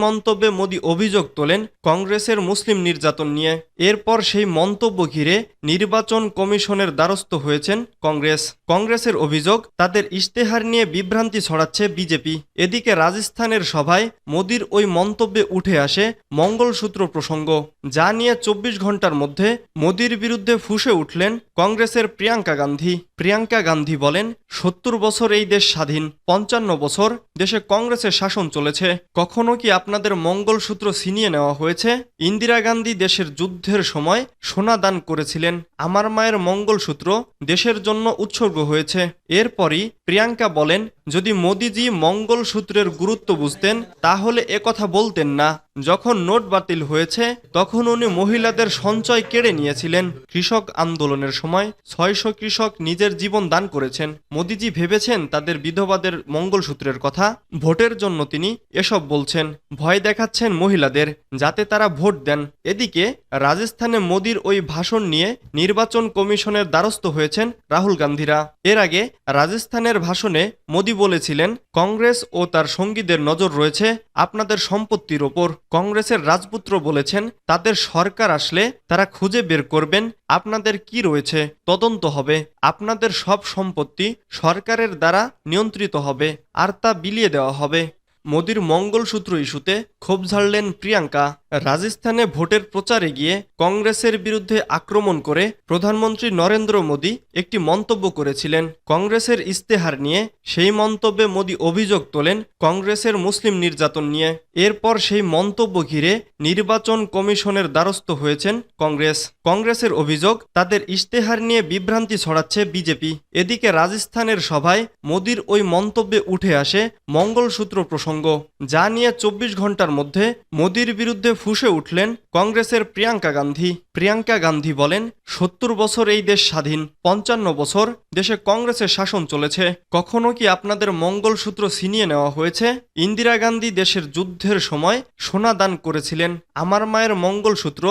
মন্তব্যে মোদি অভিযোগ তোলেন কংগ্রেসের মুসলিম নির্যাতন নিয়ে। এরপর সেই মন্তব্য ঘিরে নির্বাচন কমিশনের দ্বারস্থ হয়েছেন কংগ্রেসের অভিযোগ, তাদের ইশতেহার নিয়ে বিভ্রান্তি ছড়াচ্ছে বিজেপি। এদিকে রাজস্থানের সভায় মোদির ওই মন্তব্যে উঠে আসে মঙ্গলসূত্র প্রসঙ্গ, যা নিয়ে ২৪ ঘন্টার মধ্যে মোদির বিরুদ্ধে ফুঁসে উঠলেন কংগ্রেসের প্রিয়াঙ্কা গান্ধী বলেন, ৭০ বছর এই দেশ স্বাধীন, ৫৫ বছর দেশে কংগ্রেসের শাসন চলেছে। কখনো কি আপনাদের মঙ্গলসূত্র ছিনিয়ে নেওয়া হয়েছে? ইন্দিরা গান্ধী দেশের যুদ্ধের সময় সোনা দান করেছিলেন। আমার মায়ের মঙ্গলসূত্র দেশের জন্য উৎসর্গ হয়েছে। এরপরই প্রিয়াঙ্কা বলেন, যদি মোদিজি মঙ্গলসূত্রের গুরুত্ব বুঝতেন তাহলে একথা বলতেন না। যখন নোট বাতিল হয়েছে তখন উনি মহিলাদের সঞ্চয় কেড়ে নিয়েছিলেন। কৃষক আন্দোলনের সময় ৬০০ কৃষক নিজের জীবন দান করেছেন। মোদিজি ভেবেছেন তাদের বিধবাদের মঙ্গলসূত্রের কথা? ভোটের জন্য তিনি এসব বলছেন, ভয় দেখাচ্ছেন মহিলাদের যাতে তারা ভোট দেন। এদিকে রাজস্থানে মোদির ওই ভাষণ নিয়ে নির্বাচন কমিশনের দ্বারস্থ হয়েছেন রাহুল গান্ধীরা। এর আগে রাজস্থানের ভাষণে মোদি বলেছিলেন, কংগ্রেস ও তার সঙ্গীদের নজর রয়েছে আপনাদের সম্পত্তির ওপর। কংগ্রেসের রাজপুত্র বলেছেন, তাদের সরকার আসলে তারা খুঁজে বের করবেন আপনাদের কি রয়েছে, তদন্ত হবে, আপনাদের সব সম্পত্তি সরকারের দ্বারা নিয়ন্ত্রিত হবে আর তা বিলিয়ে দেওয়া হবে। মোদির মঙ্গলসূত্র ইস্যুতে ক্ষোভ ঝাড়লেন প্রিয়াঙ্কা। রাজস্থানে ভোটের প্রচারে গিয়ে কংগ্রেসের বিরুদ্ধে আক্রমণ করে প্রধানমন্ত্রী নরেন্দ্র মোদি একটি মন্তব্য করেছিলেন কংগ্রেসের ইশতেহার নিয়ে। সেই মন্তব্যে মোদি অভিযোগ তোলেন কংগ্রেসের মুসলিম নির্যাতন নিয়ে। এরপর সেই মন্তব্য ঘিরে নির্বাচন কমিশনের দ্বারস্থ হয়েছেন কংগ্রেসের অভিযোগ, তাদের ইশতেহার নিয়ে বিভ্রান্তি ছড়াচ্ছে বিজেপি। এদিকে রাজস্থানের সভায় মোদির ওই মন্তব্যে উঠে আসে মঙ্গলসূত্র প্রসঙ্গ, যা নিয়ে ২৪ ঘন্টার মধ্যে মোদির বিরুদ্ধে ফুঁসে উঠলেন কংগ্রেসের প্রিয়াঙ্কা গান্ধী বলেন, ৭০ বছর এই দেশ স্বাধীন, ৫৫ বছর দেশে কংগ্রেসের শাসন চলেছে। কখনো কি আপনাদের মঙ্গলসূত্র ছিনিয়ে নেওয়া হয়েছে? ইন্দিরা গান্ধী দেশের যুদ্ধের সময় সোনা দান করেছিলেন। আমার মায়ের মঙ্গলসূত্র